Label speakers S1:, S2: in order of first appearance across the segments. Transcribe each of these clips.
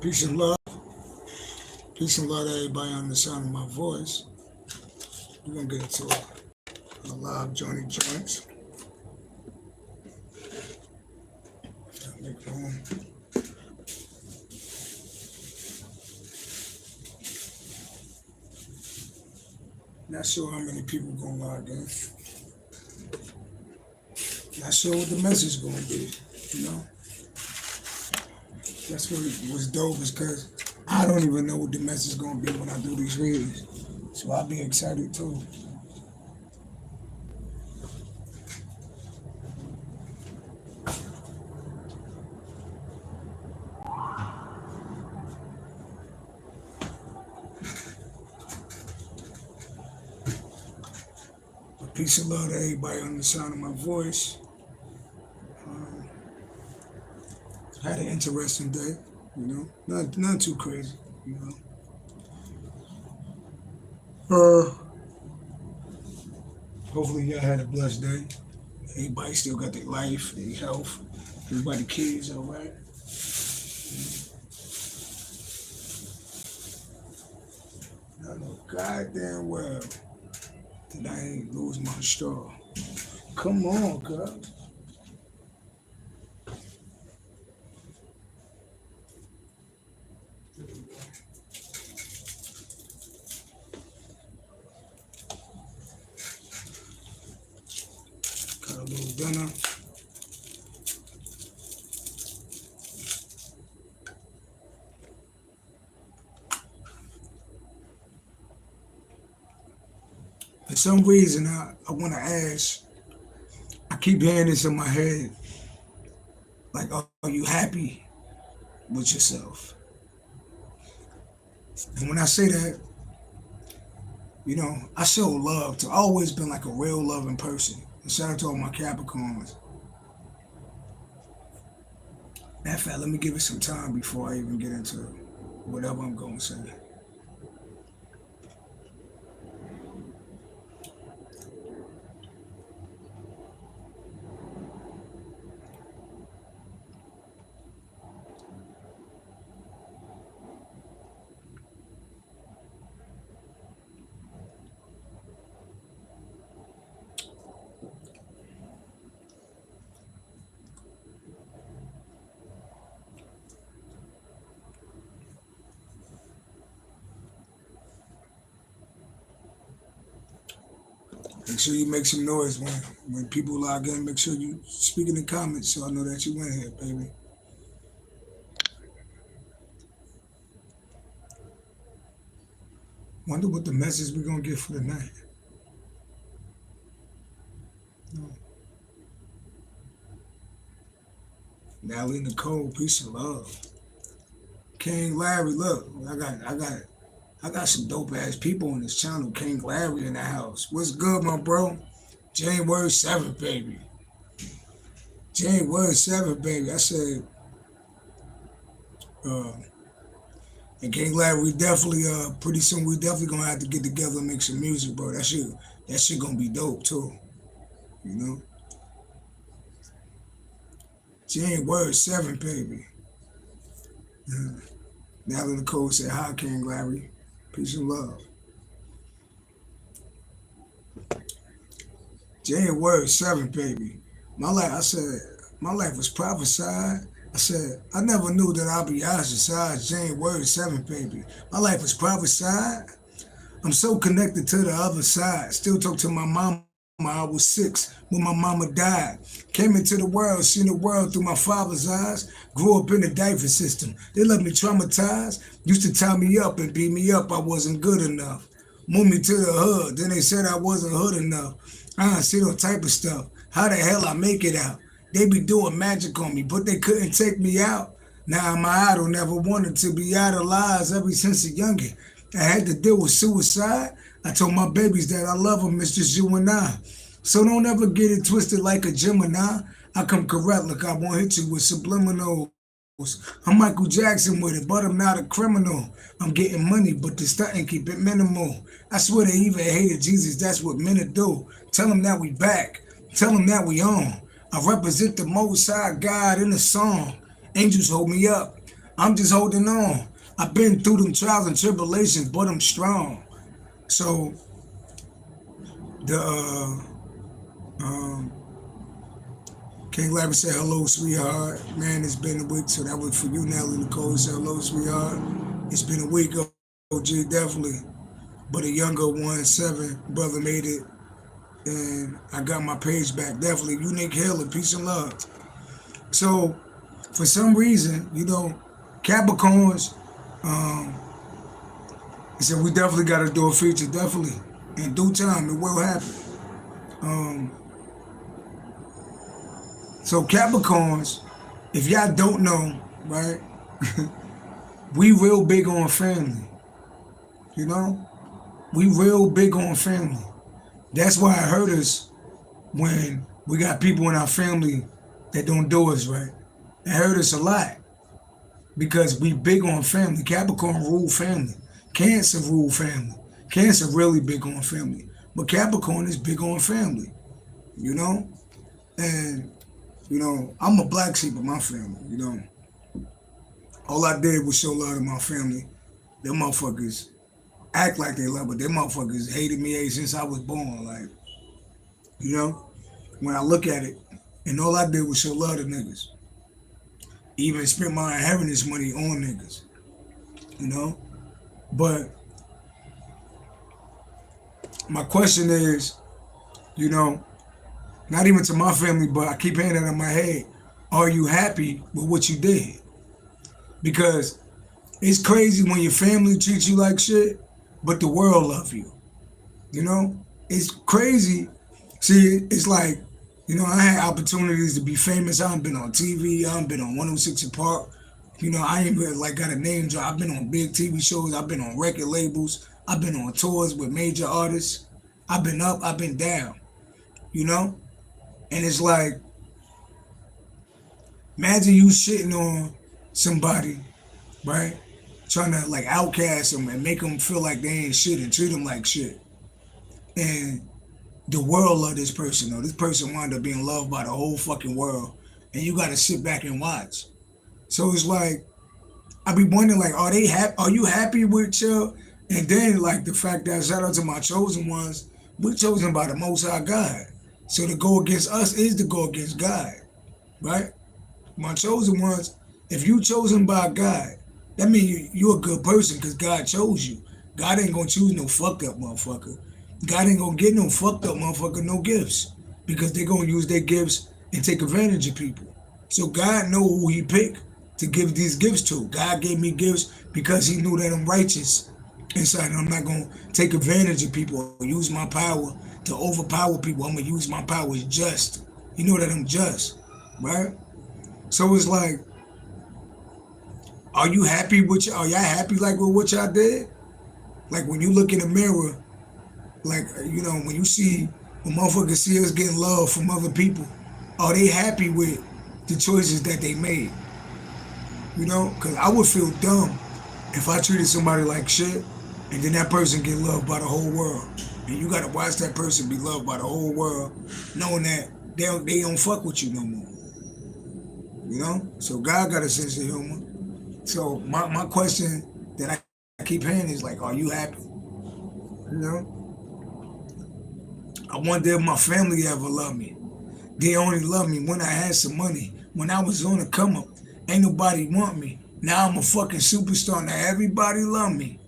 S1: Peace and love. Peace and love to everybody on the sound of my voice. We're going to get into a live joints. Make room. Not sure how many people going to log in. Not sure what the message is going to be, you know? That's what was dope, is because I don't even know what the message is going to be when I do these readings. So I'll be excited too. Peace and love to everybody on the sound of my voice. Had an interesting day, you know, not too crazy, you know. Hopefully y'all had a blessed day. Everybody still got their life, their health. Everybody, kids, all right. I know goddamn well that I ain't lose my straw. Come on, cuz. Got a little dinner. For some reason, I want to ask, I keep hearing this in my head, like, are you happy with yourself? And when I say that, you know, I show love to, I've always been like a real loving person. And shout out to all my Capricorns. Matter of fact, let me give it some time before I even get into whatever I'm going to say. Make sure you make some noise when people log in. Make sure you speak in the comments so I know that you went here, baby. Wonder what the message we're going to get for tonight. Natalie Nicole, peace and love. King Larry, look, I got some dope ass people on this channel. King Larry in the house. What's good, my bro? January 7th, baby. January 7th, baby. I said, and King Larry, we definitely, pretty soon we definitely gonna have to get together and make some music, bro. That shit gonna be dope too. You know? January 7th, baby. Natalie Nicole said, hi, King Larry. Peace and love. January 7th, baby. My life was prophesied. I said, I never knew that I'd be ostracized. January 7th, baby. My life was prophesied. I'm so connected to the other side. Still talk to my mama. I was 6 when my mama died. Came into the world, seen the world through my father's eyes. Grew up in the diaper system. They left me traumatized. Used to tie me up and beat me up. I wasn't good enough. Moved me to the hood. Then they said I wasn't hood enough. I see all type of stuff. How the hell I make it out? They be doing magic on me, but they couldn't take me out. Now my idol, never wanted to be idolized ever since a youngin'. I had to deal with suicide. I told my babies that I love them, it's just you and I. So don't ever get it twisted like a Gemini. I come correct, look, I won't hit you with subliminals. I'm Michael Jackson with it, but I'm not a criminal. I'm getting money, but the stunting keep it minimal. I swear they even hated Jesus, that's what men do. Tell them that we back, tell them that we on. I represent the Most High God in the song. Angels hold me up. I'm just holding on. I've been through them trials and tribulations, but I'm strong. So the um, King Larry said hello, sweetheart. Man, it's been a week, so that was for you, Natalie Nicole. Said hello, sweetheart. It's been a week, OG, definitely. But a younger 1-7 brother made it, and I got my page back. Definitely, Unique Healer, peace and love. So, for some reason, Capricorns, he said we definitely got to do a feature, definitely. In due time, it will happen. So Capricorns, if y'all don't know, right, we real big on family, you know? We real big on family. That's why it hurt us when we got people in our family that don't do us right. It hurt us a lot because we big on family. Capricorn rule family. Cancer rule family. Cancer really big on family. But Capricorn is big on family, you know? And, I'm a black sheep of my family, All I did was show love to my family. Them motherfuckers act like they love, but them motherfuckers hated me since I was born. Like, when I look at it, and all I did was show love to niggas. Even spent my inheritance money on niggas, But my question is, not even to my family, but I keep hearing that in my head, are you happy with what you did? Because it's crazy when your family treats you like shit, but the world love you. It's crazy. See, it's like, I had opportunities to be famous. I've been on TV. I've been on 106 in Park. I ain't really got a name drop. I've been on big TV shows. I've been on record labels. I've been on tours with major artists. I've been up. I've been down. And it's like, imagine you shitting on somebody, right? Trying to outcast them and make them feel like they ain't shit and treat them like shit. And the world love this person, though. This person wound up being loved by the whole fucking world. And you got to sit back and watch. So it's like, I be wondering, are you happy with your, and then the fact that, shout out to my chosen ones, we're chosen by the Most High God. So to go against us is to go against God, right? My chosen ones, if you chosen by God, that means you're a good person because God chose you. God ain't gonna choose no fucked up motherfucker. God ain't gonna get no fucked up motherfucker no gifts because they gonna use their gifts and take advantage of people. So God know who he picked to give these gifts to. God gave me gifts because he knew that I'm righteous inside and I'm not gonna take advantage of people or use my power to overpower people. I'm gonna use my power as just. You know that I'm just, right? So it's like, are you happy with are y'all happy with what y'all did? When you look in the mirror, when you see, when motherfuckers see us getting love from other people, are they happy with the choices that they made? Because I would feel dumb if I treated somebody like shit and then that person get loved by the whole world. And you gotta watch that person be loved by the whole world knowing that they don't fuck with you no more. So God got a sense of humor. So my question that I keep hearing is are you happy? I wonder if my family ever loved me. They only loved me when I had some money. When I was on the come up, ain't nobody want me. Now I'm a fucking superstar. Now everybody love me.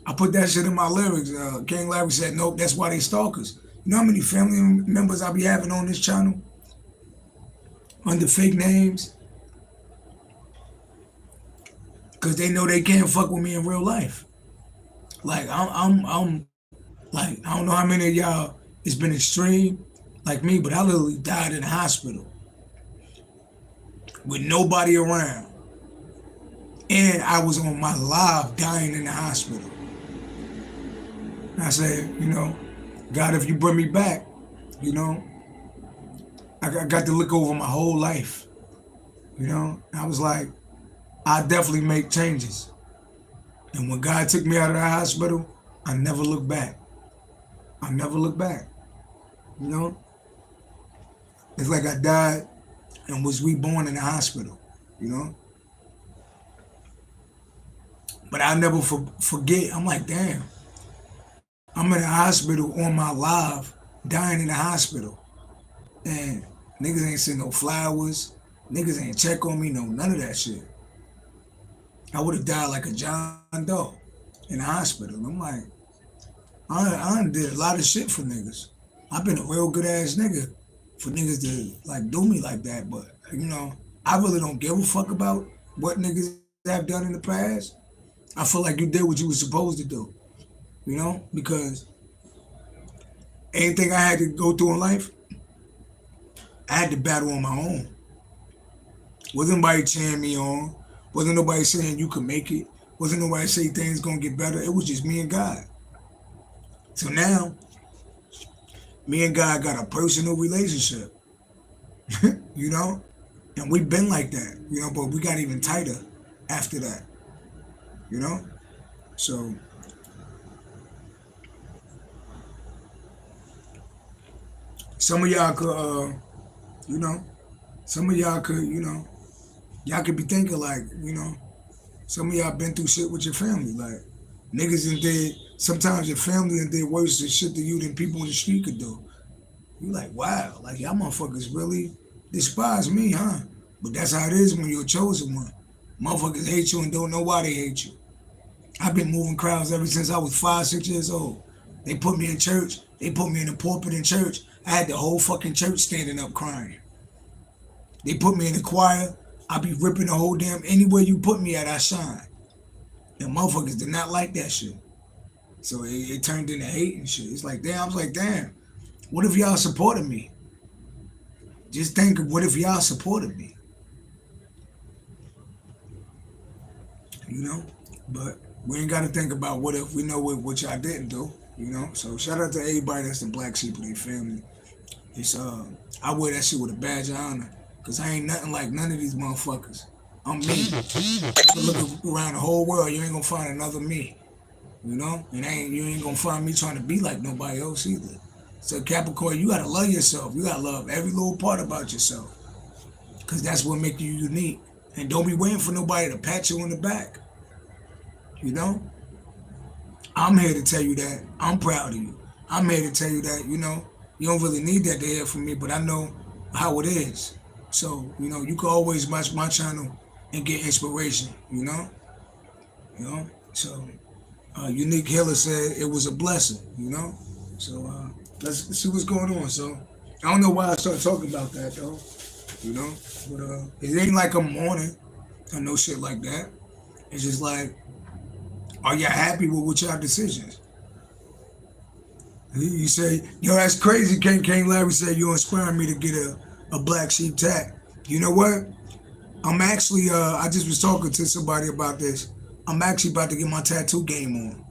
S1: I put that shit in my lyrics. King Larry said, nope, that's why they stalkers. You know how many family members I be having on this channel? Under fake names? Because they know they can't fuck with me in real life. I'm I don't know how many of y'all it's been extreme like me, but I literally died in the hospital with nobody around. And I was on my live dying in the hospital. And I said, God, if you bring me back, I got to look over my whole life. I was like, I definitely make changes. And when God took me out of the hospital, I never looked back. I never looked back. It's like I died and was reborn in the hospital. But I never forget. I'm like, damn, I'm in the hospital on my live, dying in the hospital. And niggas ain't send no flowers. Niggas ain't check on me, no, none of that shit. I would have died like a John Doe in the hospital. And I'm like, I done did a lot of shit for niggas. I've been a real good ass nigga for niggas to like do me like that. But you know, I really don't give a fuck about what niggas have done in the past. I feel like you did what you were supposed to do. You know, because anything I had to go through in life, I had to battle on my own. Wasn't nobody cheering me on. Wasn't nobody saying you could make it. Wasn't nobody saying things gonna get better. It was just me and God. So now, me and God got a personal relationship, you know? And we've been like that, you know, but we got even tighter after that, you know? So, some of y'all could, you know, some of y'all could, you know, y'all could be thinking like, you know, some of y'all been through shit with your family. Like, niggas and did, sometimes your family and did worse than shit to you than people in the street could do. You like, wow, like y'all motherfuckers really despise me, huh? But that's how it is when you're a chosen one. Motherfuckers hate you and don't know why they hate you. I've been moving crowds ever since I was 5, 6 years old. They put me in church. They put me in the pulpit in church. I had the whole fucking church standing up crying. They put me in the choir. I be ripping the whole damn, anywhere you put me at, I shine. And motherfuckers did not like that shit. So it turned into hate and shit. It's like, damn, I was like, damn, what if y'all supported me? Just think of what if y'all supported me? You know? But we ain't got to think about what if. We know what y'all didn't do, you know? So shout out to everybody that's the black sheep of their family. It's I wear that shit with a badge of honor, cause I ain't nothing like none of these motherfuckers. I'm me. Look around the whole world, you ain't gonna find another me, you know? And you ain't gonna find me trying to be like nobody else either. So Capricorn, you gotta love yourself. You gotta love every little part about yourself, cause that's what makes you unique. And don't be waiting for nobody to pat you on the back. You know? I'm here to tell you that I'm proud of you. I'm here to tell you that, you know, you don't really need that to hear from me, but I know how it is. So, you know, you can always watch my channel and get inspiration, you know? You know? So, Unique Healer said it was a blessing, you know? So, let's see what's going on. So, I don't know why I started talking about that, though, you know? But it ain't like I'm mourning or no shit like that. It's just like, are y'all happy with y'all decisions? You say, yo, that's crazy. King Larry said you inspired me to get a black sheep tat. You know what? I'm actually, I just was talking to somebody about this. I'm actually about to get my tattoo game on.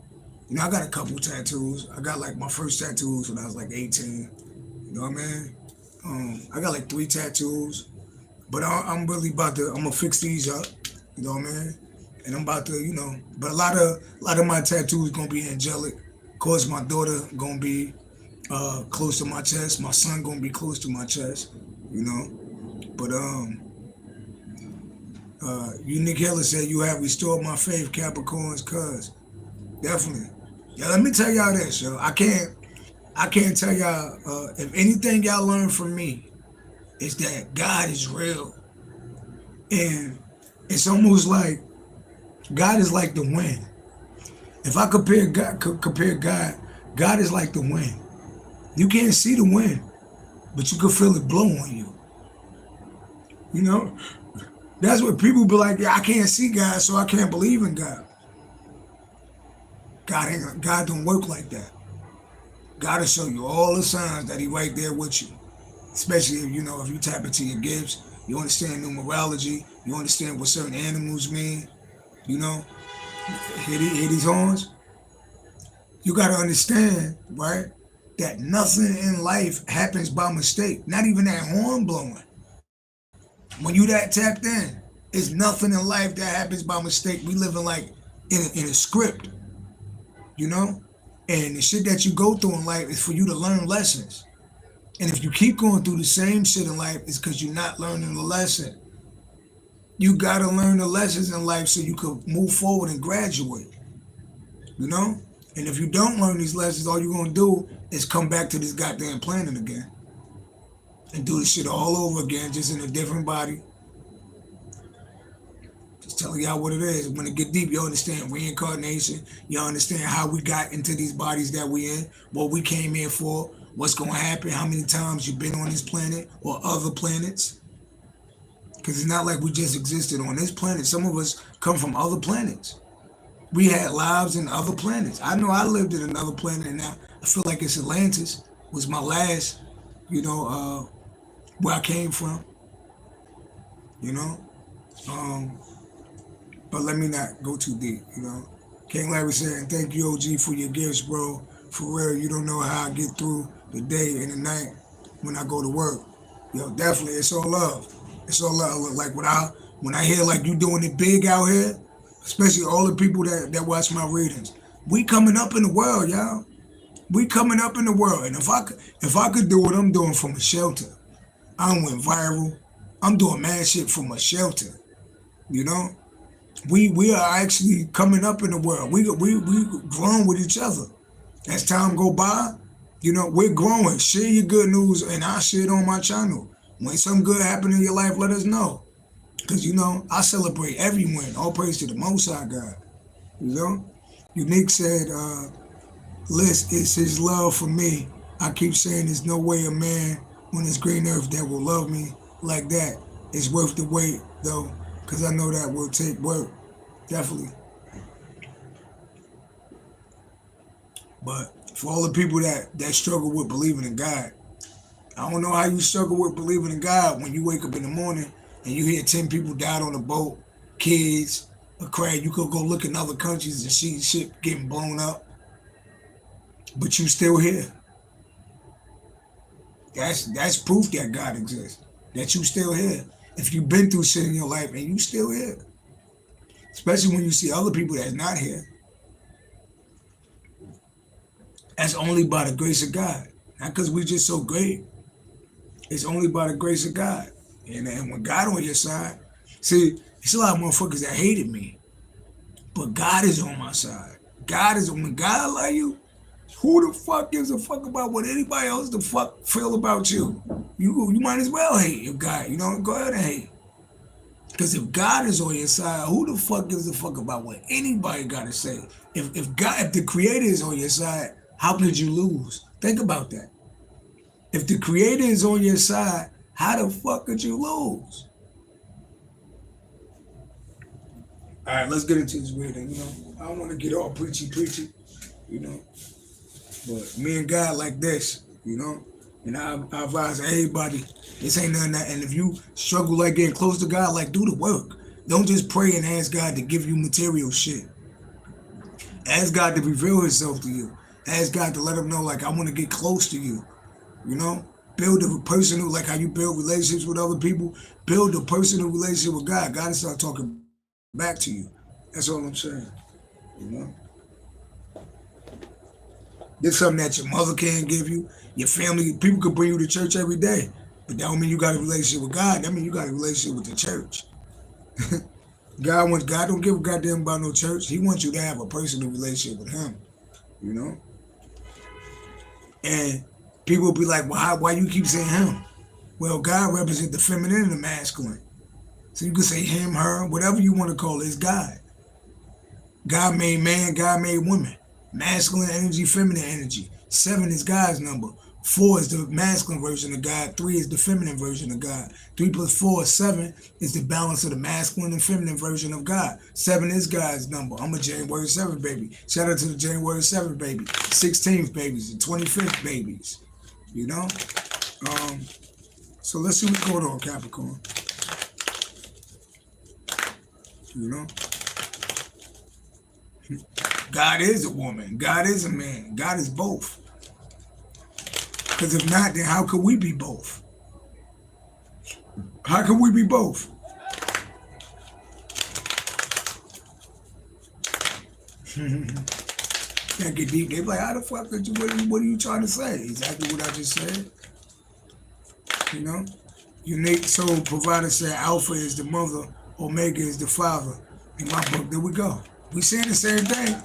S1: You know, I got a couple tattoos. I got like my first tattoos when I was like 18. You know what I mean? I got like 3 tattoos. But I'm really about to, I'm gonna fix these up. You know what I mean? And I'm about to, you know, but a lot of my tattoos gonna be angelic. Of course, my daughter gonna be close to my chest. My son gonna be close to my chest, you know. But Unique Healer said you have restored my faith, Capricorns, cuz definitely. Yeah, let me tell y'all this, yo. I can't tell y'all if anything y'all learn from me is that God is real, and it's almost like God is like the wind. If I compare God, God is like the wind. You can't see the wind, but you can feel it blow on you. You know? That's what people be like, yeah, I can't see God, so I can't believe in God. God don't work like that. God will show you all the signs that he right there with you. Especially if, you know, if you tap into your gifts, you understand numerology, you understand what certain animals mean, you know? Hear these horns? You got to understand, right, that nothing in life happens by mistake. Not even that horn blowing. When you that tapped in, it's nothing in life that happens by mistake. We living like in a script, you know? And the shit that you go through in life is for you to learn lessons. And if you keep going through the same shit in life, it's because you're not learning the lesson. You gotta learn the lessons in life so you can move forward and graduate. You know? And if you don't learn these lessons, all you're gonna do is come back to this goddamn planet again. And do the shit all over again, just in a different body. Just telling y'all what it is. When it get deep, you understand reincarnation. You understand how we got into these bodies that we in, what we came here for, what's gonna happen, how many times you've been on this planet or other planets. Because it's not like we just existed on this planet. Some of us come from other planets. We had lives in other planets. I know I lived in another planet, and now I feel like it's Atlantis was my last, where I came from. You know, but let me not go too deep. King Larry saying, "Thank you, OG, for your gifts, bro. For real, you don't know how I get through the day and the night when I go to work. Yo, definitely, it's all love. It's all love. Like when I hear like you doing it big out here." Especially all the people that watch my readings. We coming up in the world, y'all. We coming up in the world. And if I could do what I'm doing from a shelter, I went viral. I'm doing mad shit from a shelter. We are actually coming up in the world. We growing with each other. As time go by, we're growing. Share your good news and I'll share it on my channel. When something good happen in your life, let us know. Because, I celebrate every win. All praise to the Most High God. Unique said, Liz, it's his love for me. I keep saying there's no way a man on this green earth that will love me like that. It's worth the wait, though, because I know that will take work. Definitely. But for all the people that struggle with believing in God, I don't know how you struggle with believing in God when you wake up in the morning and you hear 10 people died on a boat, kids, a crash. You could go look in other countries and see shit getting blown up, but you still here. That's proof that God exists, that you still here. If you've been through shit in your life and you still here, especially when you see other people that's not here, that's only by the grace of God. Not because we're just so great. It's only by the grace of God. And when God on your side, see, it's a lot of motherfuckers that hated me, but God is on my side. When God love you, who the fuck gives a fuck about what anybody else the fuck feel about you? You might as well hate if God, go ahead and hate. Because if God is on your side, who the fuck gives a fuck about what anybody got to say? If the Creator is on your side, how could you lose? Think about that. If the Creator is on your side, how the fuck could you lose? All right, let's get into this reading. I don't want to get all preachy, but me and God like this, and I advise everybody, this ain't nothing that, and if you struggle like getting close to God, like do the work. Don't just pray and ask God to give you material shit. Ask God to reveal himself to you. Ask God to let him know, like, I want to get close to you, Build a personal, like how you build relationships with other people, build a personal relationship with God. God will start talking back to you. That's all I'm saying, There's something that your mother can't give you. Your family, people can bring you to church every day, but that don't mean you got a relationship with God. That means you got a relationship with the church. God don't give a goddamn about no church. He wants you to have a personal relationship with him, And people will be like, well, why you keep saying him? Well, God represents the feminine and the masculine. So you can say him, her, whatever you want to call it, it's God. God made man, God made woman. Masculine energy, feminine energy. 7 is God's number. 4 is the masculine version of God. 3 is the feminine version of God. 3 plus 4 is 7 is the balance of the masculine and feminine version of God. 7 is God's number. I'm a January 7th baby. Shout out to the January 7th baby. 16th babies and 25th babies. So let's see what's going on, Capricorn. God is a woman. God is a man. God is both. Because if not, then how could we be both? How can we be both? Can't get deep. They're like, how the fuck could you, what are you trying to say? Exactly what I just said. Unique soul provider said Alpha is the mother Omega is the father. In my book, there we go. We saying the same thing.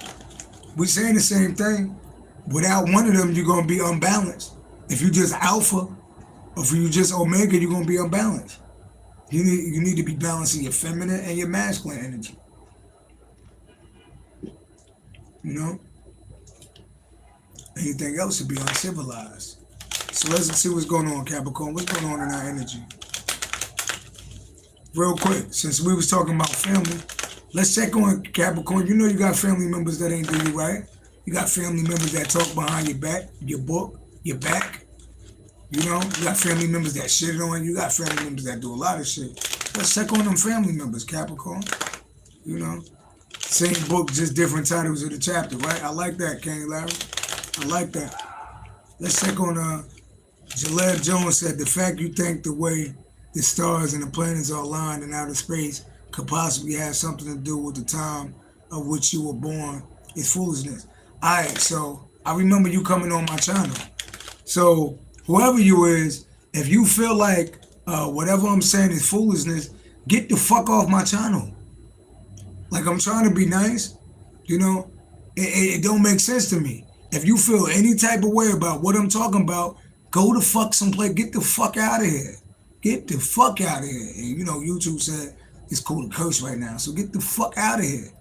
S1: We saying the same thing. Without one of them, you're gonna be unbalanced. If you just alpha, or if you just omega, you're gonna be unbalanced. You need to be balancing your feminine and your masculine energy. You know? Anything else would be uncivilized. So let's see what's going on, Capricorn. What's going on in our energy? Real quick, since we was talking about family, let's check on Capricorn. You know you got family members that ain't do you right. You got family members that talk behind your back, your book, your back. You know, you got family members that shit on you. You got family members that do a lot of shit. Let's check on them family members, Capricorn. You know, same book, just different titles of the chapter, right? I like that, King Larry. I like that. Let's check on Jaleb Jones said, the fact you think the way the stars and the planets are aligned in outer space could possibly have something to do with the time of which you were born is foolishness. All right, so I remember you coming on my channel. So whoever you is, if you feel like whatever I'm saying is foolishness, get the fuck off my channel. Like, I'm trying to be nice, you know? It don't make sense to me. If you feel any type of way about what I'm talking about, go to fuck someplace. Get the fuck out of here. Get the fuck out of here. And you know, YouTube said it's cool to curse right now. So get the fuck out of here.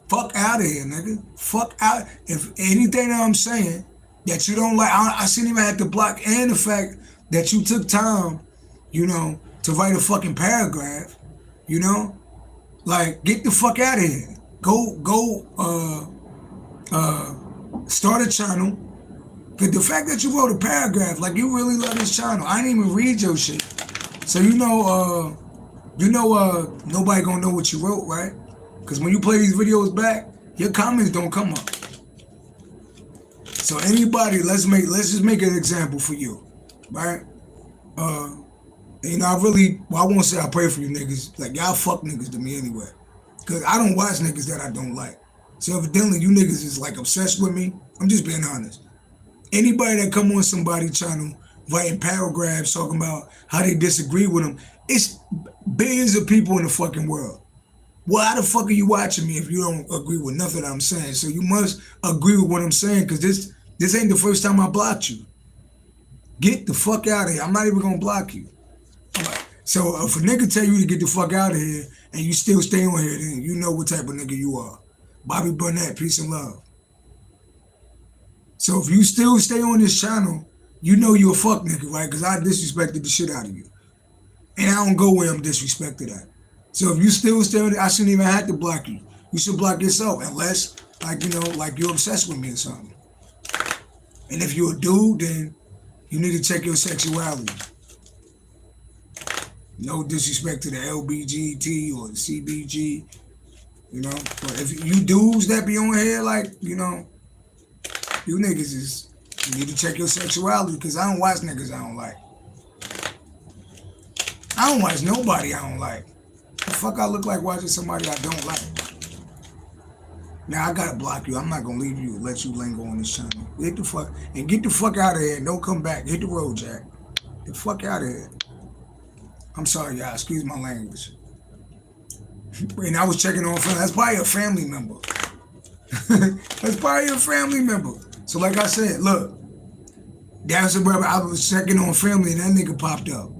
S1: Fuck out of here, nigga. Fuck out. If anything that I'm saying that you don't like, I shouldn't even have to block. And the fact that you took time, you know, to write a fucking paragraph, you know? Like, get the fuck out of here. Go, start a channel. But the fact that you wrote a paragraph, like, you really love this channel. I didn't even read your shit. So nobody gonna know what you wrote, right? Because when you play these videos back, your comments don't come up. So anybody, let's just make an example for you, right? You know, I won't say I pray for you niggas. Like, y'all fuck niggas to me anyway. Because I don't watch niggas that I don't like. So evidently you niggas is like obsessed with me. I'm just being honest. Anybody that come on somebody's channel writing paragraphs talking about how they disagree with them, it's billions of people in the fucking world. Well, how the fuck are you watching me if you don't agree with nothing I'm saying? So you must agree with what I'm saying, because this ain't the first time I blocked you. Get the fuck out of here. I'm not even gonna block you. So if a nigga tell you to get the fuck out of here and you still stay on here, then you know what type of nigga you are. Bobby Burnett, peace and love. So if you still stay on this channel, you know you're a fuck nigga, right? Because I disrespected the shit out of you. And I don't go where I'm disrespected at. So if you still stay on it, I shouldn't even have to block you. You should block yourself, unless, like, you know, like you're obsessed with me or something. And if you're a dude, then you need to check your sexuality. No disrespect to the LBGT or the CBG, you know. But if you dudes that be on here, like, you know, you niggas you need to check your sexuality, because I don't watch niggas I don't like. I don't watch nobody I don't like. The fuck I look like watching somebody I don't like? Now I gotta block you. I'm not gonna leave you and let you linger on this channel. Get the fuck out of here and don't come back. Hit the road, Jack. Get the fuck out of here. I'm sorry, y'all. Excuse my language. And I was checking on family. That's probably a family member. That's probably a family member. So like I said, look, that's a brother. I was checking on family and that nigga popped up.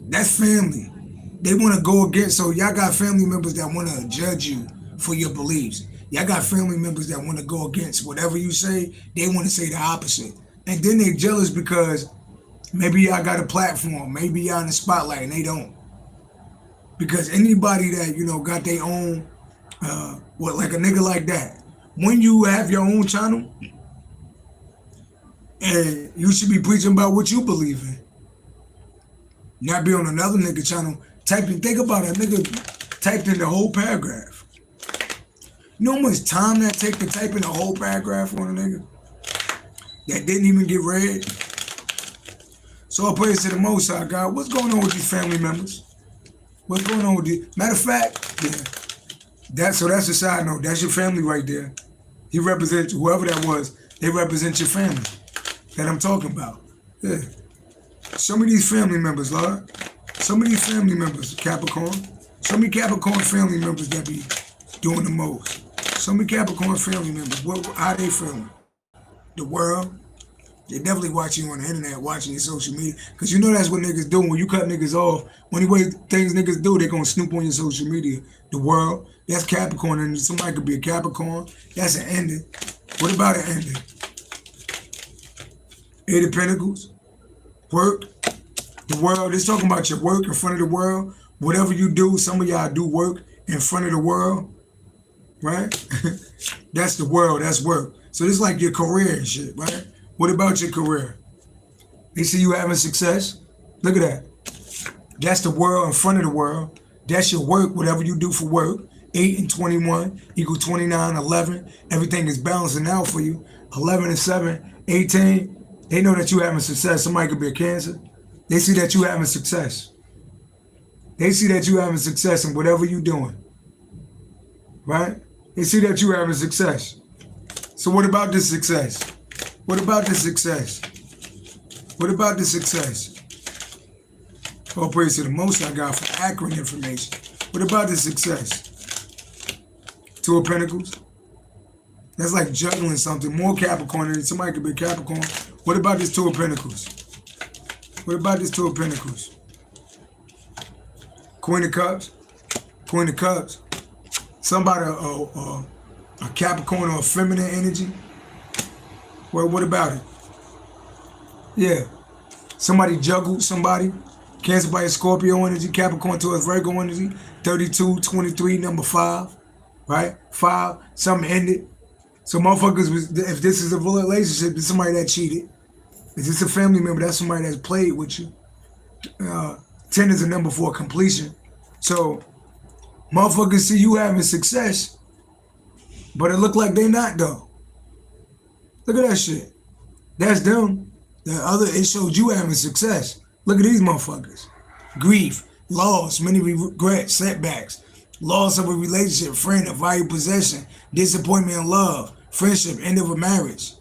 S1: That's family. They want to go against. So y'all got family members that want to judge you for your beliefs. Y'all got family members that want to go against whatever you say. They want to say the opposite. And then they jealous because maybe y'all got a platform. Maybe y'all in the spotlight and they don't. Because anybody that, you know, got their own, like a nigga like that, when you have your own channel, and you should be preaching about what you believe in. Not be on another nigga channel typing. Think about it, nigga typed in the whole paragraph. You know how much time that take to type in the whole paragraph on a nigga that didn't even get read? So I praise to the Most High God. What's going on with these family members? What's going on with these? Matter of fact, yeah. That's a side note. That's your family right there. He represents whoever that was. They represent your family that I'm talking about. Yeah. Some of these family members, Lord. Some of these family members, Capricorn. Show me Capricorn family members that be doing the most. Show me Capricorn family members. How they feeling? The world. They definitely watching you on the internet, watching your social media. Because you know that's what niggas do. When you cut niggas off, only way things niggas do, they gonna snoop on your social media. The world. That's Capricorn. And somebody could be a Capricorn. That's an ending. What about an ending? Eight of Pentacles. Work. The world. It's talking about your work in front of the world. Whatever you do, some of y'all do work in front of the world. Right? That's the world. That's work. So this is like your career and shit, right? What about your career? They see you having success. Look at that. That's the world in front of the world. That's your work, whatever you do for work. 8 and 21 equal 29, 11. Everything is balancing out for you. 11 and 7, 18. They know that you having success. Somebody could be a Cancer. They see that you having success. They see that you having success in whatever you're doing. Right? They see that you having success. So what about this success? What about the success? What about the success? All praise to the Most High God for accurate information. What about the success? Two of Pentacles. That's like juggling something. More Capricorn. Somebody could be Capricorn. What about this Two of Pentacles? What about this Two of Pentacles? Queen of Cups. Queen of Cups. Somebody, a Capricorn or a feminine energy. Well, what about it? Yeah. Somebody juggled somebody. Cancer by a Scorpio energy. Capricorn to a Virgo energy. 32, 23, number 5. Right? 5. Something ended. So motherfuckers, if this is a relationship, it's somebody that cheated. If this a family member, that's somebody that's played with you. 10 is a number for completion. So motherfuckers see you having success, but it look like they not though. Look at that shit. That's them. It showed you having success. Look at these motherfuckers. Grief, loss, many regrets, setbacks, loss of a relationship, friend, a valued possession, disappointment in love, friendship, end of a marriage.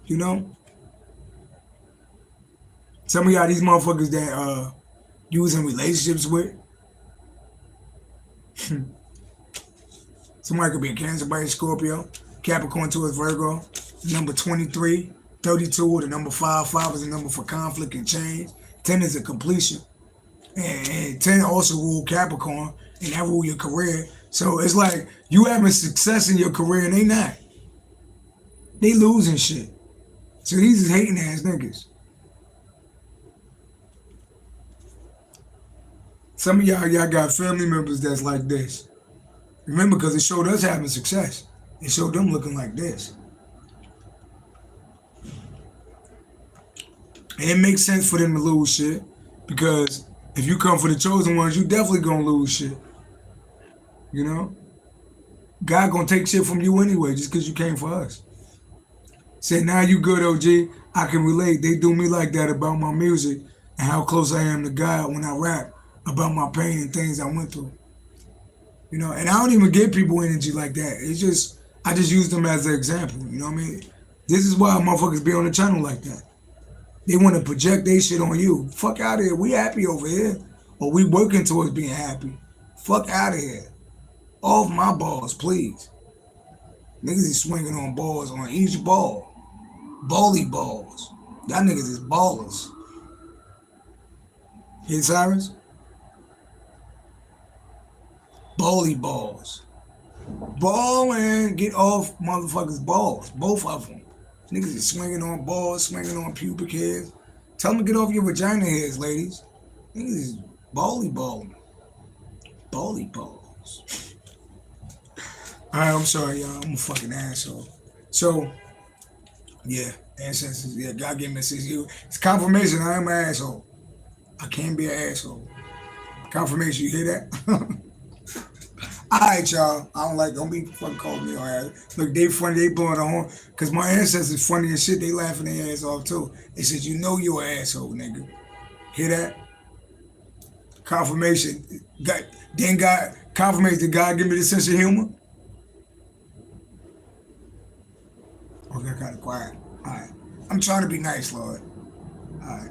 S1: You know? Some of y'all, these motherfuckers that you was in relationships with. Somebody could be a Cancer by a Scorpio. Capricorn to a Virgo. Number 23, 32, the number 5. 5 is a number for conflict and change. 10 is a completion. And 10 also rule Capricorn, and that rule your career. So it's like you having success in your career and they not. They losing shit. So these is hating ass niggas. Some of y'all got family members that's like this. Remember, because it showed us having success. It showed them looking like this. And it makes sense for them to lose shit, because if you come for the chosen ones, you definitely gonna lose shit. You know? God gonna take shit from you anyway, just because you came for us. Say, now you good, OG. I can relate. They do me like that about my music and how close I am to God when I rap about my pain and things I went through. You know, and I don't even give people energy like that. It's just, I just use them as an example. You know what I mean? This is why motherfuckers be on the channel like that. They want to project their shit on you. Fuck out of here. We happy over here. Or we working towards being happy. Fuck out of here. Off my balls, please. Niggas is swinging on balls on each ball. Bally balls. Y'all niggas is ballers. Hey, Cyrus? Bally balls. Ballin', get off motherfuckers' balls. Both of them. Niggas is swinging on balls, swinging on pubic hairs. Tell them to get off your vagina hairs, ladies. Niggas is bally balling. Bally balls. Alright, I'm sorry, y'all. I'm a fucking asshole. So, yeah, ancestors, yeah, God gave me this. It's confirmation I am an asshole. I can't be an asshole. Confirmation, you hear that? Alright, y'all. Don't be fucking calling me on ass. Look, they funny, they blowing the horn. Because my ancestors funny as shit, they laughing their ass off too. They said, you know you're an asshole, nigga. Hear that? Confirmation. Confirmation, did God give me the sense of humor? Okay, kind of quiet. Alright. I'm trying to be nice, Lord. Alright.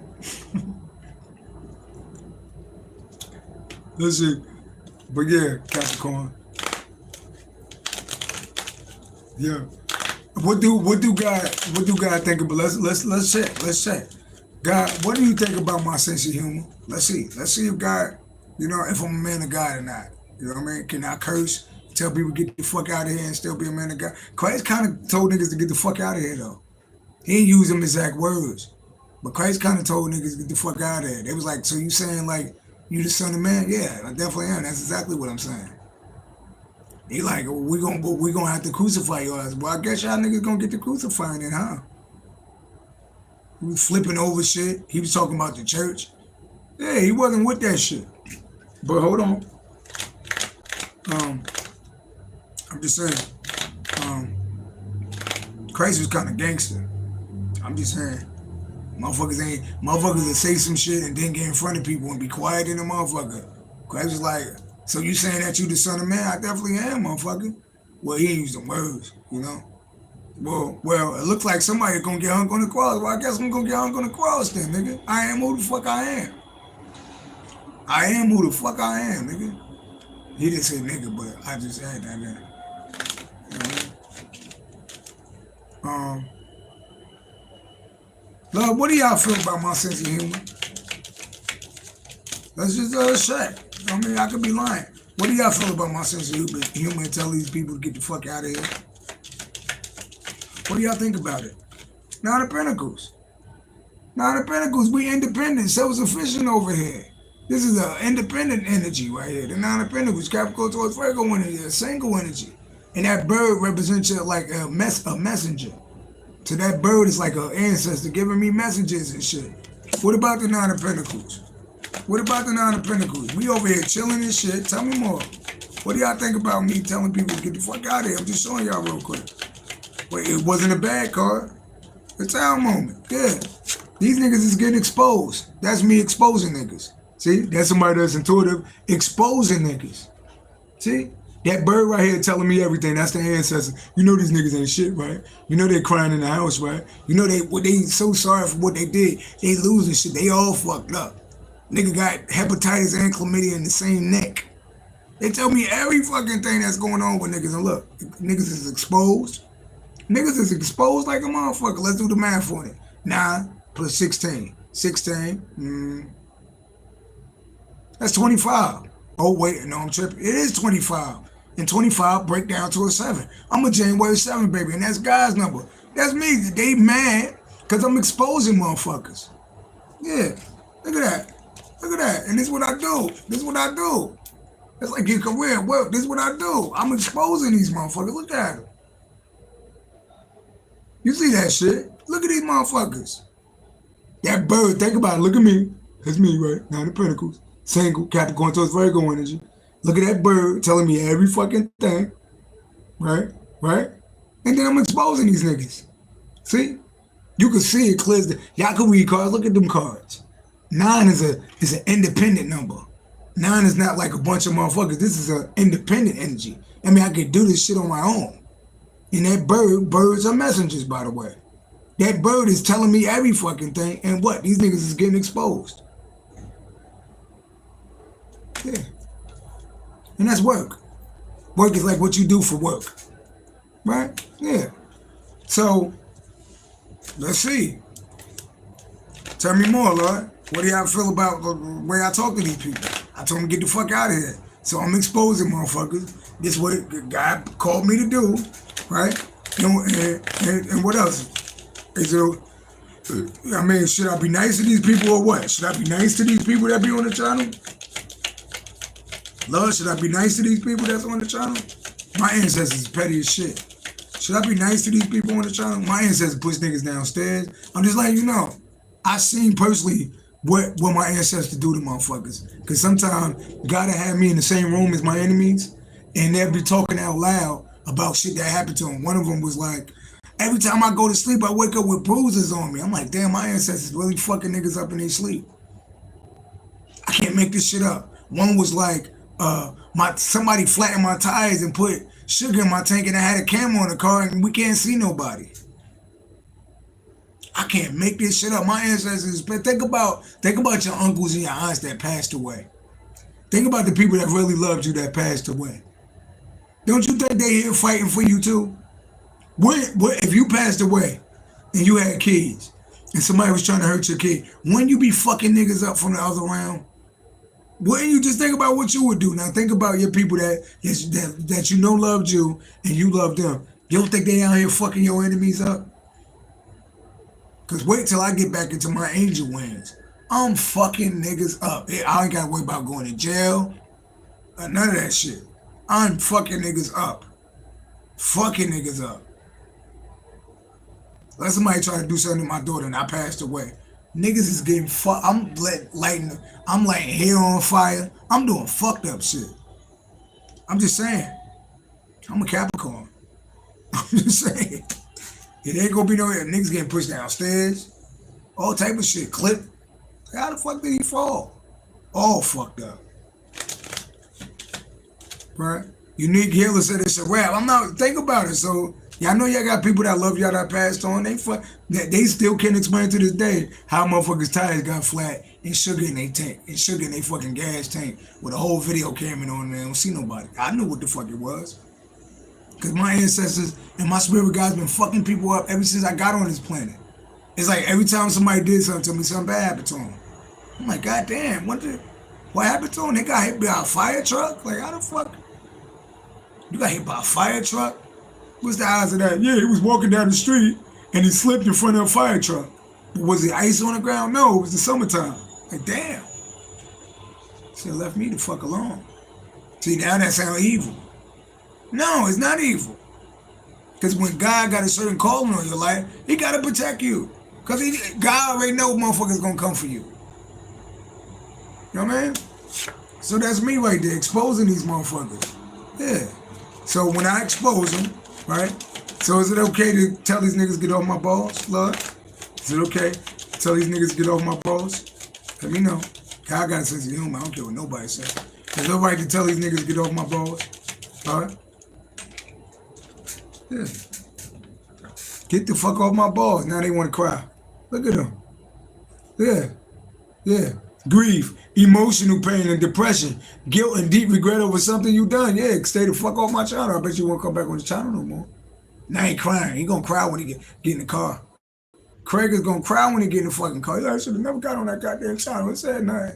S1: Let's see. But yeah, Capricorn. Yeah. What do God think about? Let's check. God, what do you think about my sense of humor? Let's see if God, if I'm a man of God or not. You know what I mean? Can I curse? Tell people get the fuck out of here and still be a man of God? Christ kind of told niggas to get the fuck out of here though. He didn't use them exact words, but Christ kind of told niggas to get the fuck out of here. They was like, so you saying like you the son of man? Yeah, I definitely am. That's exactly what I'm saying. He like, well, we gonna have to crucify your ass. Well, I guess y'all niggas gonna get the crucifying then, huh? He was flipping over shit. He was talking about the church. Yeah, he wasn't with that shit. But hold on. I'm just saying. Christ was kind of gangster. I'm just saying. Motherfuckers that say some shit and then get in front of people and be quiet in the motherfucker. Christ was like, so you saying that you the son of man? I definitely am, motherfucker. Well, he ain't used them words, Well, it looks like somebody gonna get hung on the cross. Well, I guess I'm gonna get hung on the cross then, nigga. I am who the fuck I am. I am who the fuck I am, nigga. He didn't say nigga, but I just said that, nigga. Love, what do y'all feel about my sense of humor? Let's just check. I mean, I could be lying. What do y'all feel about my sense of humor and tell these people to get the fuck out of here? What do y'all think about it? Nine of Pentacles. Nine of Pentacles, we independent, self-sufficient over here. This is an independent energy right here. The Nine of Pentacles, Capricorn towards Virgo energy, a single energy. And that bird represents you like a messenger. So that bird is like an ancestor giving me messages and shit. What about the Nine of Pentacles? What about the Nine of Pentacles? We over here chilling and shit. Tell me more. What do y'all think about me telling people to get the fuck out of here? I'm just showing y'all real quick. Wait, it wasn't a bad card. It's our moment. Yeah. These niggas is getting exposed. That's me exposing niggas. See? That's somebody that's intuitive exposing niggas. See? That bird right here telling me everything. That's the ancestor. You know these niggas ain't shit, right? You know they crying in the house, right? You know they so sorry for what they did. They losing shit. They all fucked up. Nigga got hepatitis and chlamydia in the same neck. They tell me every fucking thing that's going on with niggas. And look, niggas is exposed. Niggas is exposed like a motherfucker. Let's do the math on it. 9 plus 16. 16. That's 25. Oh, wait. No, I'm tripping. It is 25. And 25 break down to a 7. I'm a January 7, baby. And that's God's number. That's me. They mad because I'm exposing motherfuckers. Yeah. Look at that. Look at that. And this is what I do. This is what I do. It's like your career. Well, this is what I do. I'm exposing these motherfuckers. Look at them. You see that shit? Look at these motherfuckers. That bird, think about it. Look at me. That's me, right? Nine of Pentacles. Single, Capricorn towards Virgo energy. Look at that bird telling me every fucking thing. Right? Right? And then I'm exposing these niggas. See? You can see it clears. Y'all can read cards. Look at them cards. 9 is an independent number. 9 is not like a bunch of motherfuckers. This is an independent energy. I mean, I could do this shit on my own. And that birds are messengers, by the way. That bird is telling me every fucking thing. And what? These niggas is getting exposed. Yeah. And that's work. Work is like what you do for work. Right? Yeah. So, let's see. Tell me more, Lord. What do y'all feel about the way I talk to these people? I told them to get the fuck out of here. So I'm exposing motherfuckers. This is what God called me to do. Right? And what else? Is it, I mean, should I be nice to these people or what? Should I be nice to these people that be on the channel? Lord, should I be nice to these people that's on the channel? My ancestors is petty as shit. Should I be nice to these people on the channel? My ancestors push niggas downstairs. I'm just letting you know. I seen personally what my ancestors do to motherfuckers. Because sometimes God have me in the same room as my enemies, and they'll be talking out loud about shit that happened to them. One of them was like, every time I go to sleep, I wake up with bruises on me. I'm like, damn, my ancestors really fucking niggas up in their sleep. I can't make this shit up. One was like, somebody flattened my tires and put sugar in my tank, and I had a camera on the car, and we can't see nobody. I can't make this shit up. My ancestors, but think about your uncles and your aunts that passed away. Think about the people that really loved you that passed away. Don't you think they here fighting for you too? What if you passed away and you had kids and somebody was trying to hurt your kid? Wouldn't you be fucking niggas up from the other round? Wouldn't you just think about what you would do? Now think about your people that you know loved you and you loved them. You don't think they out here fucking your enemies up? Cause wait till I get back into my angel wings. I'm fucking niggas up. I ain't gotta worry about going to jail. None of that shit. I'm fucking niggas up. Fucking niggas up. Let somebody try to do something to my daughter and I passed away. Niggas is getting fucked. I'm lighting hair on fire. I'm doing fucked up shit. I'm just saying. I'm a Capricorn. I'm just saying. It ain't gonna be no niggas getting pushed downstairs. All type of shit. Clip. How the fuck did he fall? All fucked up. Right? Unique Healer said it's a rap. I'm not, think about it. So, y'all know y'all got people that love y'all that passed on. They still can't explain to this day how motherfuckers' tires got flat and sugar in their tank, and sugar in their fucking gas tank with a whole video camera on and they don't see nobody. I knew what the fuck it was. Because my ancestors and my spirit guides been fucking people up ever since I got on this planet. It's like every time somebody did something to me, something bad happened to them. I'm like, God damn, what happened to them? They got hit by a fire truck? Like, how the fuck? You got hit by a fire truck? What's the odds of that? Yeah, he was walking down the street and he slipped in front of a fire truck. But was it ice on the ground? No, it was the summertime. Like, damn. Should have left me the fuck alone. See, now that sounds evil. No, it's not evil. Because when God got a certain calling on your life, he got to protect you. Because God already knows motherfuckers going to come for you. You know what I mean? So that's me right there, exposing these motherfuckers. Yeah. So when I expose them, right? So is it okay to tell these niggas get off my balls, Lord? Is it okay to tell these niggas get off my balls? Let me know. I got a sense of humor. I don't care what nobody says. There's no right to tell these niggas get off my balls. All right? Yeah. Get the fuck off my balls. Now they want to cry. Look at them. Yeah. Yeah. Grief, emotional pain and depression, guilt and deep regret over something you done. Yeah, stay the fuck off my channel. I bet you won't come back on the channel no more. Now he crying. He gonna cry when he get in the car. Craig is gonna cry when he get in the fucking car. I should have never got on that goddamn channel. It's sad night.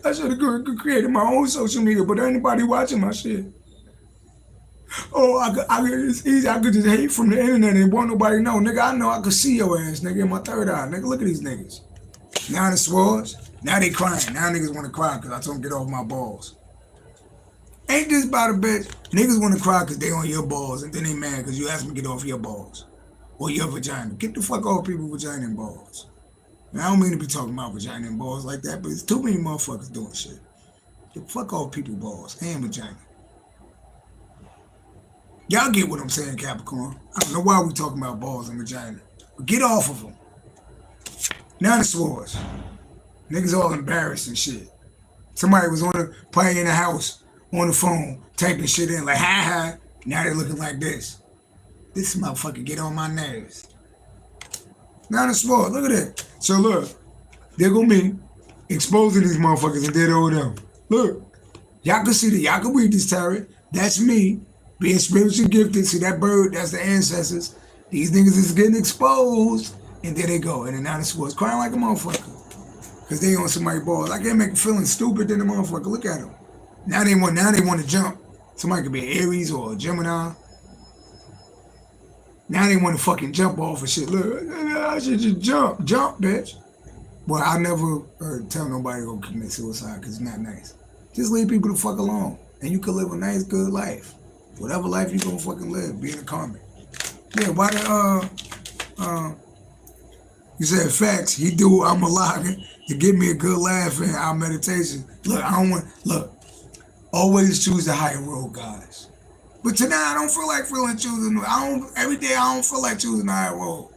S1: I should have created my own social media, but ain't anybody watching my shit. Oh, it's easy. I could just hate from the internet and won't nobody know. Nigga, I know I could see your ass, nigga, in my third eye. Nigga, look at these niggas. Now the swords. Now they crying. Now niggas want to cry because I told them get off my balls. Ain't this about a bitch? Niggas want to cry because they on your balls and then they mad because you asked them to get off your balls. Or your vagina. Get the fuck off people's vagina and balls. Now, I don't mean to be talking about vagina and balls like that, but it's too many motherfuckers doing shit. Get the fuck off people's balls and vagina. Y'all get what I'm saying, Capricorn. I don't know why we talking about balls and vagina. But get off of them. Now the swords. Niggas all embarrassed and shit. Somebody was playing in the house on the phone, typing shit in like, ha ha. Now they looking like this. This motherfucker get on my nerves. Now the sword, look at that. So look, they're gonna be exposing these motherfuckers and dead over them. Look, y'all can see that, y'all can read this tarot. That's me, being spiritually gifted. See that bird, that's the ancestors. These niggas is getting exposed. And there they go. And then now the sword's crying like a motherfucker. Because they on somebody's balls. I can't make them feeling stupid than the motherfucker. Look at them. Now they want to jump. Somebody could be an Aries or a Gemini. Now they want to fucking jump off and shit. Look, I should just jump. Jump, bitch. Well, I never tell nobody to go commit suicide because it's not nice. Just leave people the fuck alone. And you can live a nice, good life. Whatever life you gonna fucking live, be in the karmic. Yeah, why the, you said facts, he do I'm alive to give me a good laugh in our meditation. Look, always choose the higher road, guys. But tonight I don't feel like choosing, every day I don't feel like choosing the higher road.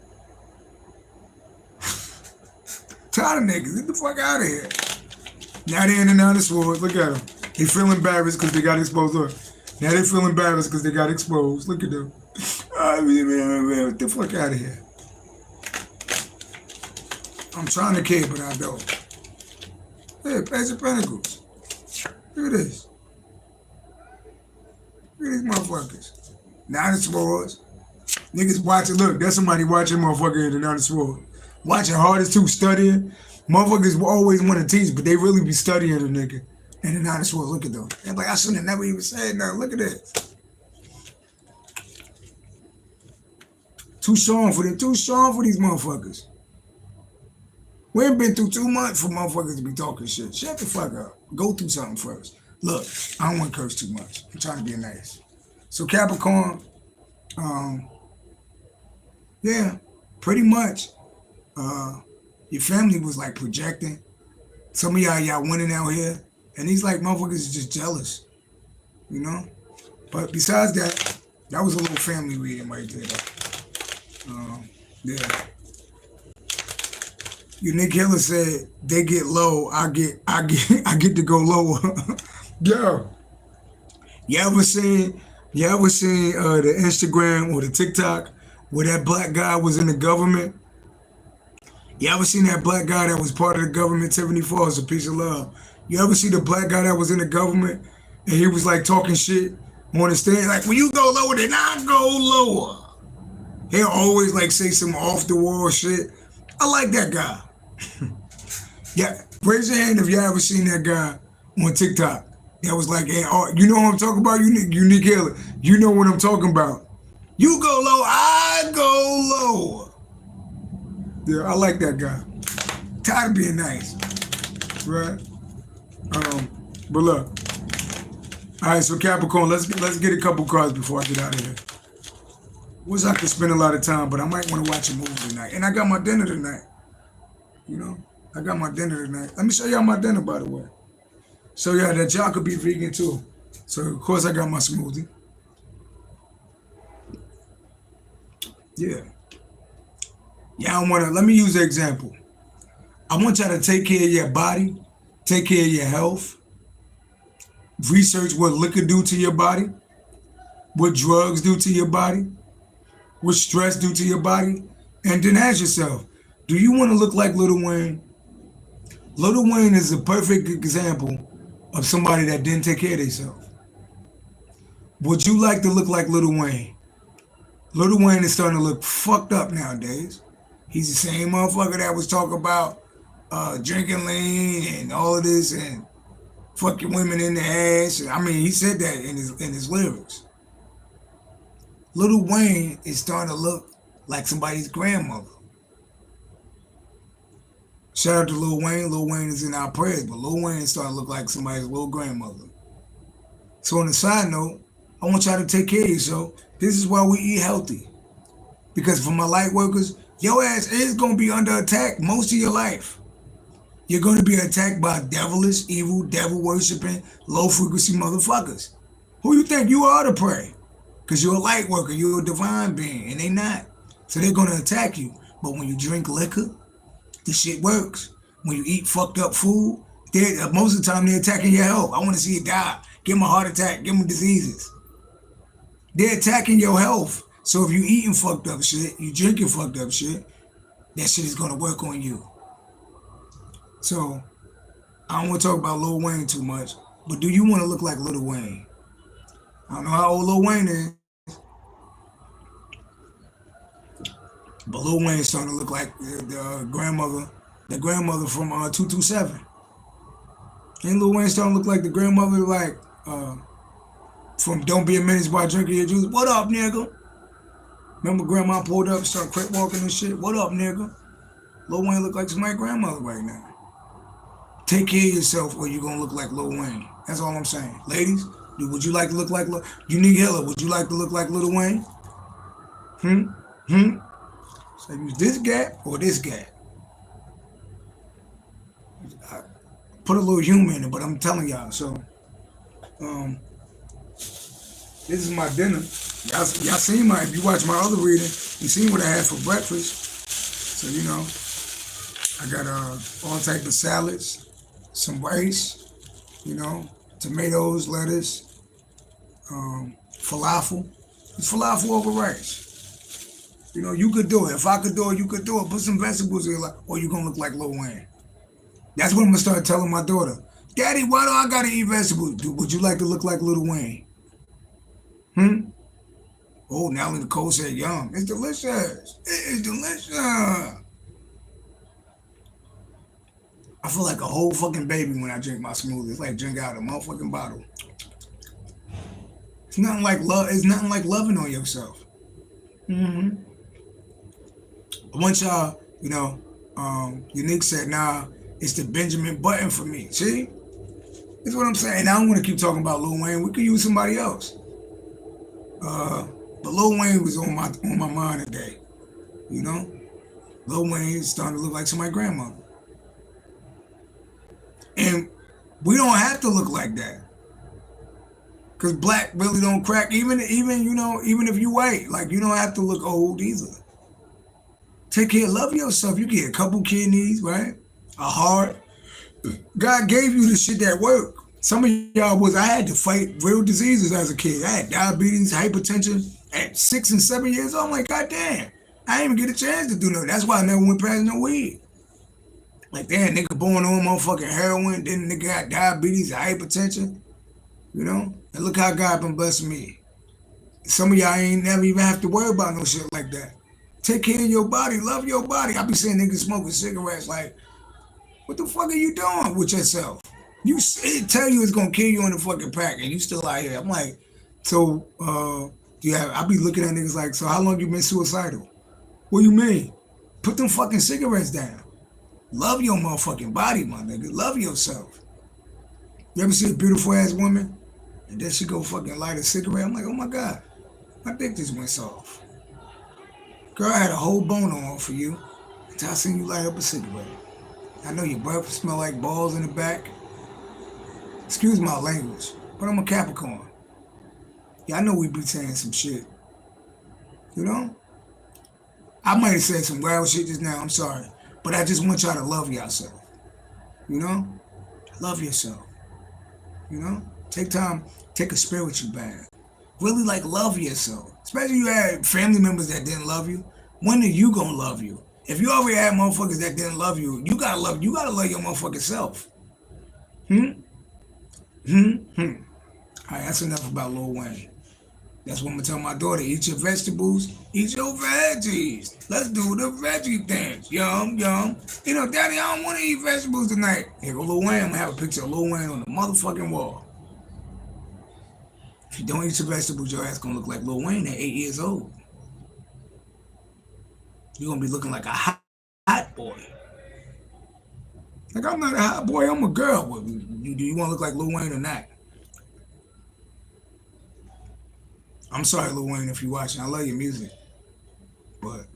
S1: Tired of niggas, get the fuck out of here. Now they in and out of swords, look at them. They feel embarrassed because they got exposed. Look. Now they feel embarrassed because they got exposed. Look at them. Get the fuck out of here. I'm trying to care, but I don't. Hey, Page of Pentacles. Look at this. Look at these motherfuckers. Nine of Swords. Niggas watching, look, that's somebody watching motherfucker in the Nine of Swords. Watching hardest too, studying. Motherfuckers always want to teach, but they really be studying the nigga. And the Nine of Swords, look at them. They're like, I shouldn't have never even said nothing. Look at this. Too strong for these motherfuckers. We ain't been through 2 months for motherfuckers to be talking shit. Shut the fuck up. Go through something first. Look, I don't want to curse too much. I'm trying to be nice. So Capricorn, yeah, pretty much, your family was like projecting. Some of y'all winning out here, and these like motherfuckers is just jealous, you know? But besides that, that was a little family reading right there. Yeah. Unique Healer said they get low, I get to go lower. Yo, you ever seen the Instagram or the TikTok where that black guy was in the government? You ever seen that black guy that was part of the government? Tiffany Falls, a piece of love. You ever see the black guy that was in the government and he was like talking shit on the stage? Like, when you go lower, then I go lower. He'll always like say some off the wall shit. I like that guy. Yeah, raise your hand if you ever seen that guy on TikTok. That was like, hey, you know what I'm talking about? Unique Healer. You know what I'm talking about. You go low, I go lower. Yeah, I like that guy. Tired of being nice, right? But look. All right, so Capricorn, let's get a couple cards before I get out of here. Wish I could spend a lot of time, but I might want to watch a movie tonight. And I got my dinner tonight. You know, I got my dinner tonight. Let me show y'all my dinner, by the way. So yeah, that y'all could be vegan too. So of course I got my smoothie. Yeah. Y'all wanna, let me use an example. I want y'all to take care of your body, take care of your health, research what liquor do to your body, what drugs do to your body, what stress do to your body, and then ask yourself, do you want to look like Lil Wayne? Lil Wayne is a perfect example of somebody that didn't take care of themselves. Would you like to look like Lil Wayne? Lil Wayne is starting to look fucked up nowadays. He's the same motherfucker that was talking about drinking lean and all of this and fucking women in the ass. I mean, he said that in his lyrics. Lil Wayne is starting to look like somebody's grandmother. Shout out to Lil Wayne. Lil Wayne is in our prayers, but Lil Wayne is starting to look like somebody's little grandmother. So on the side note, I want y'all to take care of yourself. This is why we eat healthy. Because for my light workers, your ass is going to be under attack most of your life. You're going to be attacked by devilish, evil, devil-worshipping, low-frequency motherfuckers. Who you think you are to pray? Because you're a light worker, you're a divine being, and they not. So they're going to attack you. But when you drink liquor, this shit works. When you eat fucked up food, most of the time they're attacking your health. I want to see you die. Give them a heart attack. Give them diseases. They're attacking your health. So if you eating fucked up shit, you drinking fucked up shit, that shit is going to work on you. So I don't want to talk about Lil Wayne too much, but do you want to look like Lil Wayne? I don't know how old Lil Wayne is, but Lil Wayne's starting to look like the grandmother from 227. Ain't Lil Wayne starting to look like the grandmother like from Don't Be a Menace by Drinking Your Juice? What up, nigga? Remember grandma pulled up and started crip walking and shit? What up, nigga? Lil Wayne look like somebody's grandmother right now. Take care of yourself or you're going to look like Lil Wayne. That's all I'm saying. Ladies, would you like to look like Unique Healer? Would you like to look like Lil Wayne? So use this gap or this gap. I put a little humor in it, but I'm telling y'all. So, this is my dinner. Y'all seen if you watch my other reading, you seen what I had for breakfast. So, you know, I got all type of salads, some rice, you know, tomatoes, lettuce, falafel. It's falafel over rice. You know, you could do it. If I could do it, you could do it. Put some vegetables in your life, or you're going to look like Lil Wayne. That's what I'm going to start telling my daughter. Daddy, why do I gotta eat vegetables? Would you like to look like Lil Wayne? Oh, Natalie Nicole said, yum. It's delicious. It is delicious. I feel like a whole fucking baby when I drink my smoothie. It's like drink out of a motherfucking bottle. It's nothing like love. It's nothing like loving on yourself. Once y'all, Unique said, nah, it's the Benjamin Button for me. See? That's what I'm saying. I don't want to keep talking about Lil Wayne. We could use somebody else. But Lil Wayne was on my mind today. Lil Wayne is starting to look like somebody's grandmother. And we don't have to look like that. Cause black really don't crack. Even if you white, like you don't have to look old either. Take care, love yourself. You get a couple kidneys, right? A heart. God gave you the shit that work. Some of y'all I had to fight real diseases as a kid. I had diabetes, hypertension at 6 and 7 years old. I'm like, God damn, I didn't even get a chance to do nothing. That's why I never went past no weed. Like, damn, nigga born on motherfucking heroin, then nigga got diabetes, hypertension. And look how God been blessing me. Some of y'all ain't never even have to worry about no shit like that. Take care of your body, love your body. I be seeing niggas smoking cigarettes like, what the fuck are you doing with yourself? It tell you it's gonna kill you in the fucking pack, and you still out here. I'm like, so I be looking at niggas like, so how long you been suicidal? What do you mean? Put them fucking cigarettes down. Love your motherfucking body, my nigga. Love yourself. You ever see a beautiful ass woman, and then she go fucking light a cigarette? I'm like, oh my God, my dick just went soft. Girl, I had a whole bone on for you until I seen you light up a cigarette. I know your breath smell like balls in the back. Excuse my language, but I'm a Capricorn. Yeah, I know we be saying some shit. I might have said some wild shit just now, I'm sorry. But I just want y'all to love yourself. Love yourself. Take time, take a spiritual bath. Really love yourself. Especially you had family members that didn't love you. When are you gonna love you? If you already had motherfuckers that didn't love you, you gotta love your motherfucking self. Alright, that's enough about Lil Wayne. That's what I'm gonna tell my daughter. Eat your vegetables, eat your veggies. Let's do the veggie dance. Yum, yum. Daddy, I don't wanna eat vegetables tonight. Here go Lil Wayne. I'm gonna have a picture of Lil Wayne on the motherfucking wall. If you don't eat your vegetables, your ass gonna look like Lil Wayne at 8 years old. You're gonna be looking like a hot boy. Like, I'm not a hot boy, I'm a girl. Do you wanna look like Lil Wayne or not? I'm sorry, Lil Wayne, if you're watching. I love your music. But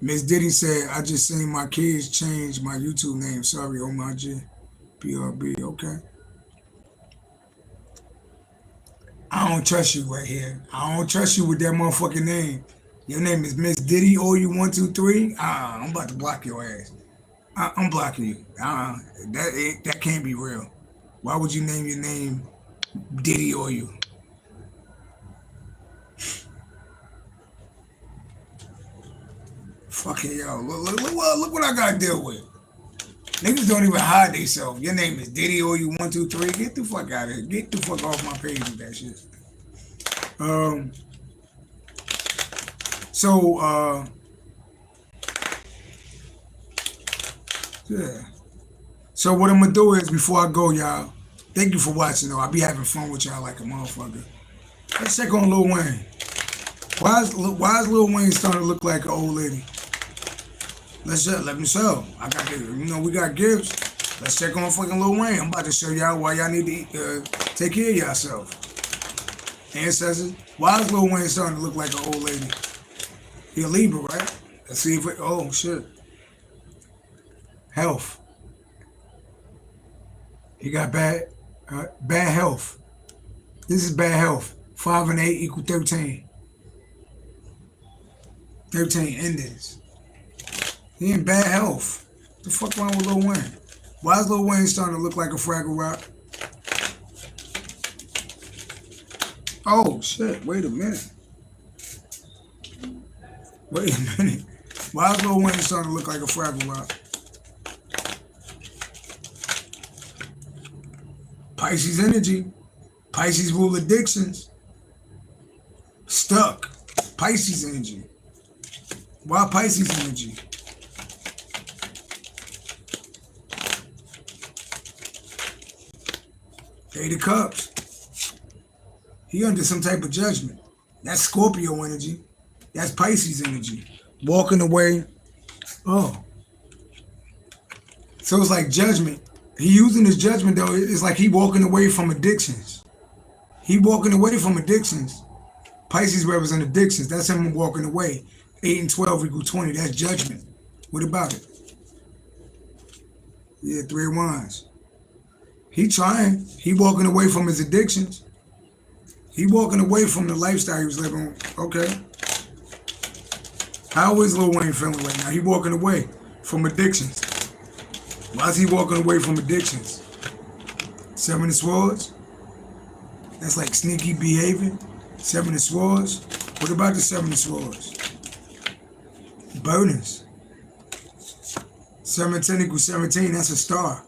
S1: Miss Diddy said, I just seen my kids change my YouTube name. Sorry, OMG. BRB, okay. I don't trust you right here. I don't trust you with that motherfucking name. Your name is Miss Diddy OU123. I'm about to block your ass. I'm blocking you. That can't be real. Why would you name your name Diddy OU? Fucking yo, look what I gotta deal with. Niggas don't even hide themselves. Your name is Diddy OU123. Get the fuck out of here. Get the fuck off my page with that shit. Yeah. So what I'm gonna do is, before I go, y'all, thank you for watching though. I'll be having fun with y'all like a motherfucker. Let's check on Lil Wayne. Why is Lil Wayne starting to look like an old lady? Let me show. We got gifts. Let's check on fucking Lil Wayne. I'm about to show y'all why y'all need to take care of yourself. Ancestors, why is Lil Wayne starting to look like an old lady? He a Libra, right? Let's see if oh shit. Health. He got bad health. This is bad health. 5 and 8 equal 13. 13 endings. He in bad health. What the fuck wrong with Lil Wayne? Why is Lil Wayne starting to look like a Fraggle Rock? Oh shit, wait a minute. Wait a minute. Why is Lil Wayne starting to look like a Fraggle Rock? Pisces energy. Pisces rule addictions. Stuck. Pisces energy. Why Pisces energy? Eight of Cups. He under some type of judgment. That's Scorpio energy. That's Pisces energy. Walking away. Oh. So it's like judgment. He using his judgment though. It's like he walking away from addictions. He walking away from addictions. Pisces represent addictions. That's him walking away. 8 and 12 equal 20. That's judgment. What about it? Yeah, 3 of Wands. He trying. He walking away from his addictions. He walking away from the lifestyle he was living. Okay. How is Lil Wayne feeling right now? He walking away from addictions. Why is he walking away from addictions? 7 of Swords. That's like sneaky behavior. 7 of Swords. What about the 7 of Swords? Burdens. 7 and 10 equals 17. That's a star.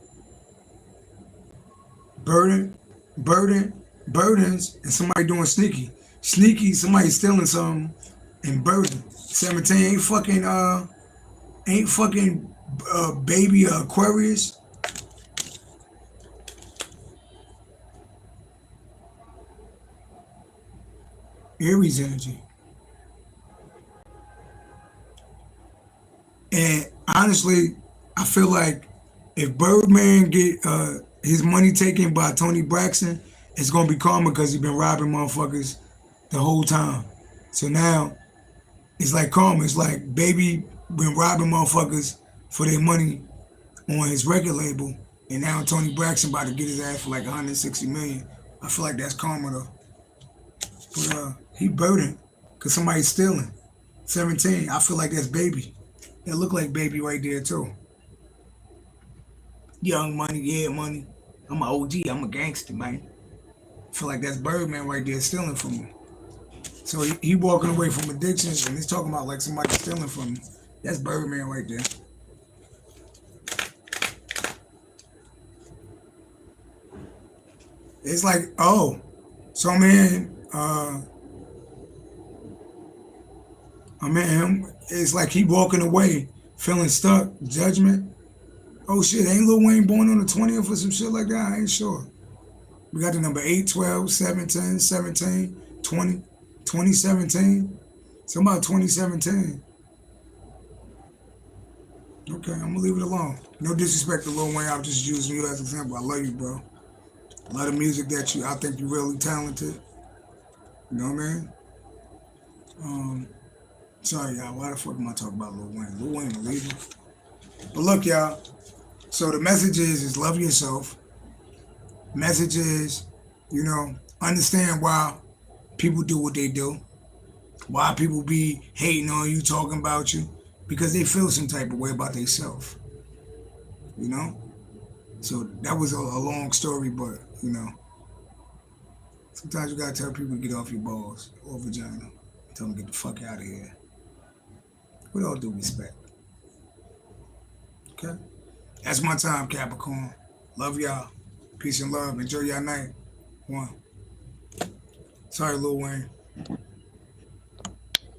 S1: Burdens, and somebody doing sneaky. Sneaky, somebody stealing something, and burden. 17 ain't fucking baby Aquarius. Aries energy. And honestly, I feel like if Birdman get his money taken by Tony Braxton, it's gonna be karma because he's been robbing motherfuckers the whole time. So now it's like karma. It's like Baby been robbing motherfuckers for their money on his record label, and now Tony Braxton about to get his ass for like 160 million. I feel like that's karma though. But he burdened because somebody's stealing. 17. I feel like that's Baby. That look like Baby right there too. Young Money, yeah, money. I'm an OG. I'm a gangster, man. I feel like that's Birdman right there stealing from you. So he walking away from addictions, and he's talking about like somebody stealing from him. That's Birdman right there. It's like, oh, so it's like he walking away, feeling stuck, judgment. Oh shit, ain't Lil Wayne born on the 20th or some shit like that? I ain't sure. We got the number 8, 12, 17, 17, 20, 2017. Something about 2017. Okay, I'm gonna leave it alone. No disrespect to Lil Wayne, I'm just using you as an example. I love you, bro. A lot of music that I think you're really talented. You know what I mean? Sorry, y'all. Why the fuck am I talking about Lil Wayne? Lil Wayne a leader. But look, y'all. So the message is love yourself. Message is, understand why people do what they do. Why people be hating on you, talking about you. Because they feel some type of way about themselves. So that was a long story, but, sometimes you gotta tell people to get off your balls or vagina. Tell them to get the fuck out of here. With all due respect. Okay? That's my time, Capricorn. Love y'all. Peace and love. Enjoy y'all night. 1. Sorry, Lil Wayne.